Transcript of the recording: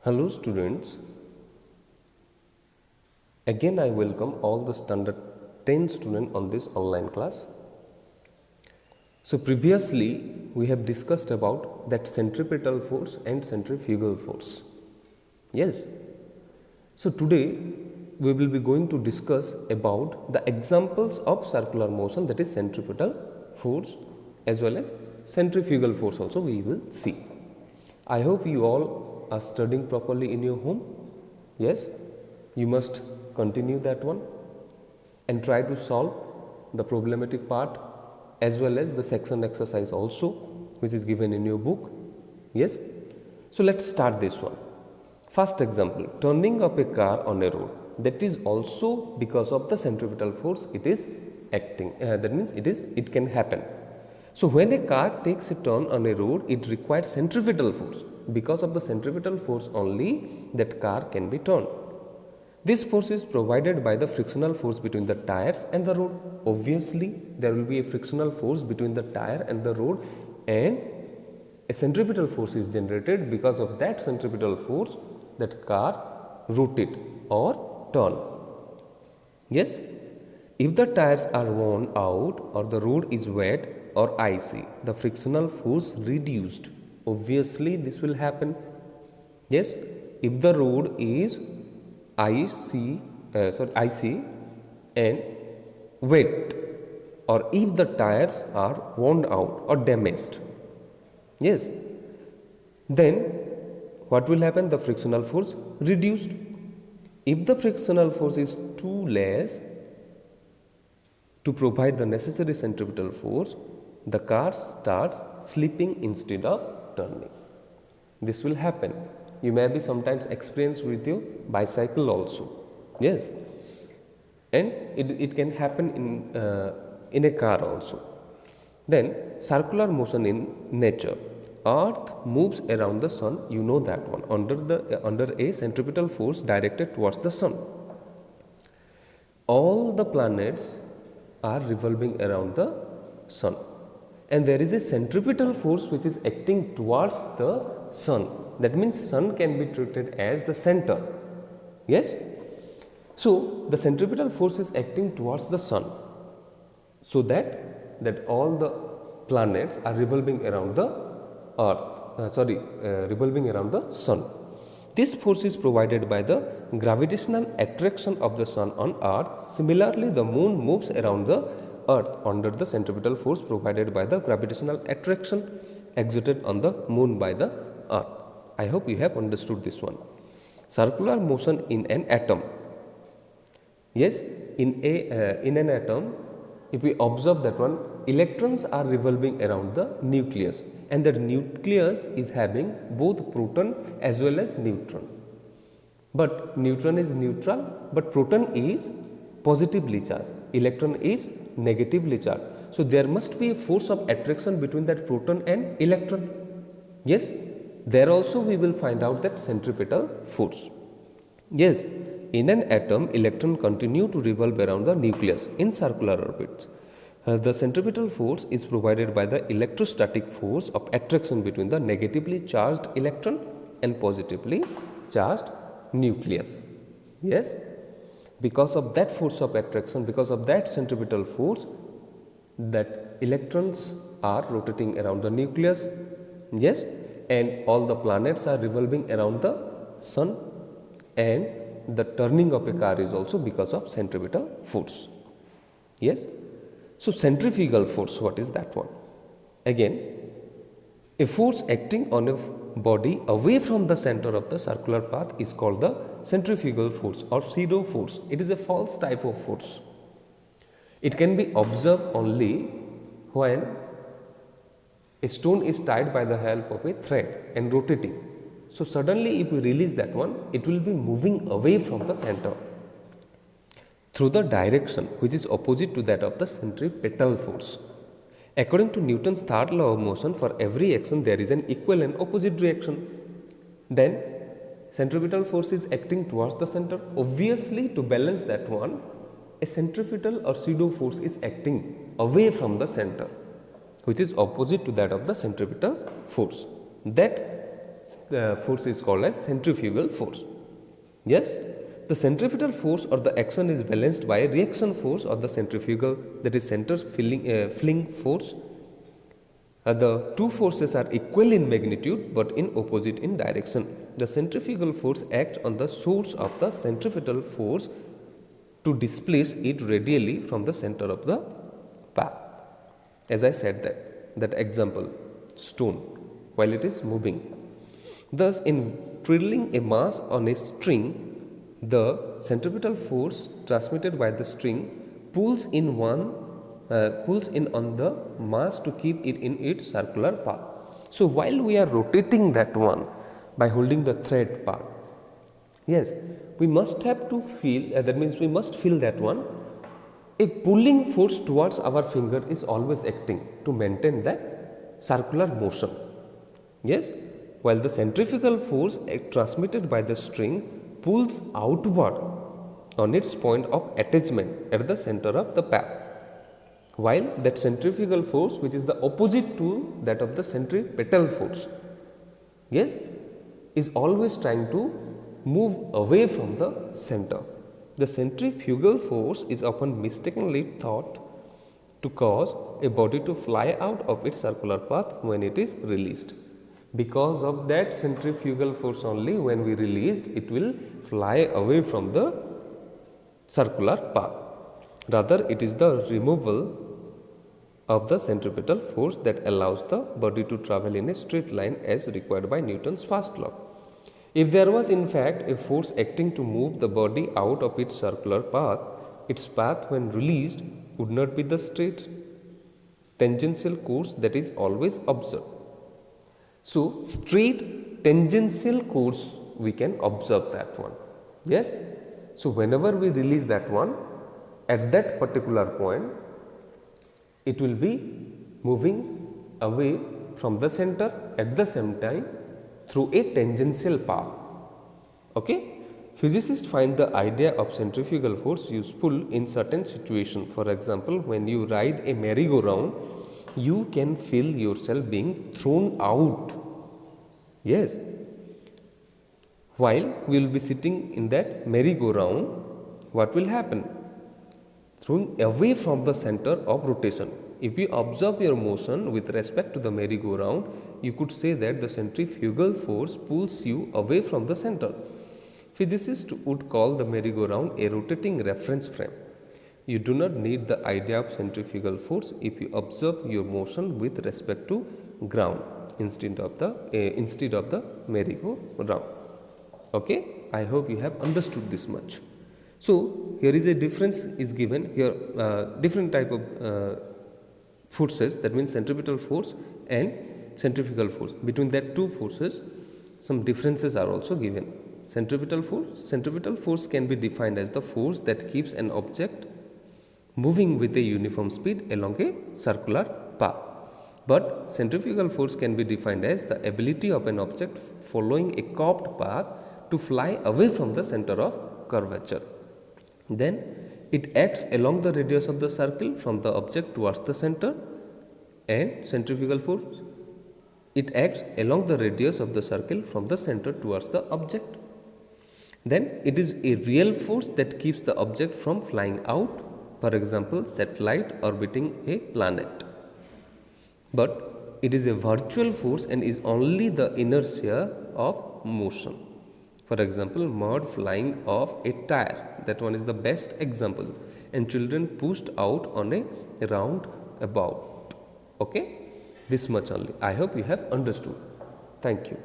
Hello students, again I welcome all the standard 10 students on this online class. So previously we have discussed about that centripetal force and centrifugal force. Yes. So today we will be going to discuss about the examples of circular motion, that is centripetal force, as well as centrifugal force also we will see. I hope you all are studying properly in your home. Yes, you must continue that one and try to solve the problematic part as well as the section exercise also, which is given in your book. Yes, so let's start this one. First example, turning of a car on a road, that is also because of the centripetal force it is acting, that means it can happen. So when a car takes a turn on a road, it requires centripetal force. Because of the centripetal force only, that car can be turned. This force is provided by the frictional force between the tires and the road. Obviously, there will be a frictional force between the tire and the road, and a centripetal force is generated. Because of that centripetal force, that car rotate or turn. Yes, if the tires are worn out or the road is wet or icy, the frictional force reduced. Obviously, this will happen. Yes, if the road is icy and wet, or if the tires are worn out or damaged, yes, then what will happen? The frictional force reduced. If the frictional force is too less to provide the necessary centripetal force, the car starts slipping instead of turning. This will happen. You may be sometimes experienced with your bicycle also. Yes, and it can happen in a car also. Then circular motion in nature. Earth moves around the sun, you know that one, under a centripetal force directed towards the sun. All the planets are revolving around the sun, and there is a centripetal force which is acting towards the sun. That means sun can be treated as the center. Yes, so the centripetal force is acting towards the sun, so that all the planets are revolving around the earth, revolving around the sun. This force is provided by the gravitational attraction of the sun on earth. Similarly, the moon moves around the earth under the centripetal force provided by the gravitational attraction exerted on the moon by the earth. I hope you have understood this one. Circular motion in an atom. Yes, in an atom, if we observe that one, electrons are revolving around the nucleus, and that nucleus is having both proton as well as neutron. But neutron is neutral, but proton is positively charged, electron is negatively charged. So there must be a force of attraction between that proton and electron. Yes, there also we will find out that centripetal force. Yes, in an atom, electrons continue to revolve around the nucleus in circular orbits. The centripetal force is provided by the electrostatic force of attraction between the negatively charged electron and positively charged nucleus. Yes, because of that force of attraction, because of that centripetal force, that electrons are rotating around the nucleus. Yes, and all the planets are revolving around the sun, and the turning of a car is also because of centripetal force. Yes, so centrifugal force, what is that one? Again, a force acting on a body away from the center of the circular path is called the centrifugal force or pseudo force. It is a false type of force. It can be observed only when a stone is tied by the help of a thread and rotating. So suddenly if we release that one, it will be moving away from the center through the direction which is opposite to that of the centripetal force. According to Newton's third law of motion, for every action there is an equal and opposite reaction. Then centripetal force is acting towards the center. Obviously, to balance that one, a centripetal or pseudo force is acting away from the center, which is opposite to that of the centripetal force. That force is called as centrifugal force. Yes, the centripetal force or the action is balanced by a reaction force or the centrifugal, that is center fling force. The two forces are equal in magnitude but in opposite in direction. The centrifugal force acts on the source of the centripetal force to displace it radially from the center of the path. As I said that example, stone, while it is moving. Thus, in twirling a mass on a string, the centripetal force transmitted by the string pulls in on the mass to keep it in its circular path. So, while we are rotating that one by holding the thread part, yes, we must have to feel, that means we must feel that one. A pulling force towards our finger is always acting to maintain that circular motion. Yes, while the centrifugal force transmitted by the string pulls outward on its point of attachment at the center of the path, while that centrifugal force, which is the opposite to that of the centripetal force, yes, is always trying to move away from the center. The centrifugal force is often mistakenly thought to cause a body to fly out of its circular path when it is released. Because of that centrifugal force only, when we released, it will fly away from the circular path. Rather, it is the removal of the centripetal force that allows the body to travel in a straight line as required by Newton's first law. If there was in fact a force acting to move the body out of its circular path, its path when released would not be the straight tangential course that is always observed. So, straight tangential course we can observe that one. Yes. So, whenever we release that one, at that particular point, it will be moving away from the center at the same time through a tangential path. Okay? Physicists find the idea of centrifugal force useful in certain situations. For example, when you ride a merry-go-round, you can feel yourself being thrown out. Yes. While we will be sitting in that merry-go-round, what will happen? Thrown away from the center of rotation. If you observe your motion with respect to the merry-go-round, you could say that the centrifugal force pulls you away from the center. Physicists would call the merry-go-round a rotating reference frame. You do not need the idea of centrifugal force if you observe your motion with respect to ground instead of the merry-go-round. Okay, I hope you have understood this much. So here is a difference is given here, different type of forces, that means centripetal force and centrifugal force. Between that two forces, some differences are also given. Centripetal force can be defined as the force that keeps an object moving with a uniform speed along a circular path. But centrifugal force can be defined as the ability of an object following a curved path to fly away from the center of curvature. Then it acts along the radius of the circle from the object towards the center, and centrifugal force, it acts along the radius of the circle from the center towards the object. Then it is a real force that keeps the object from flying out, for example, satellite orbiting a planet. But it is a virtual force and is only the inertia of motion. For example, mud flying off a tire, that one is the best example, and children pushed out on a roundabout. Okay, this much only. I hope you have understood. Thank you.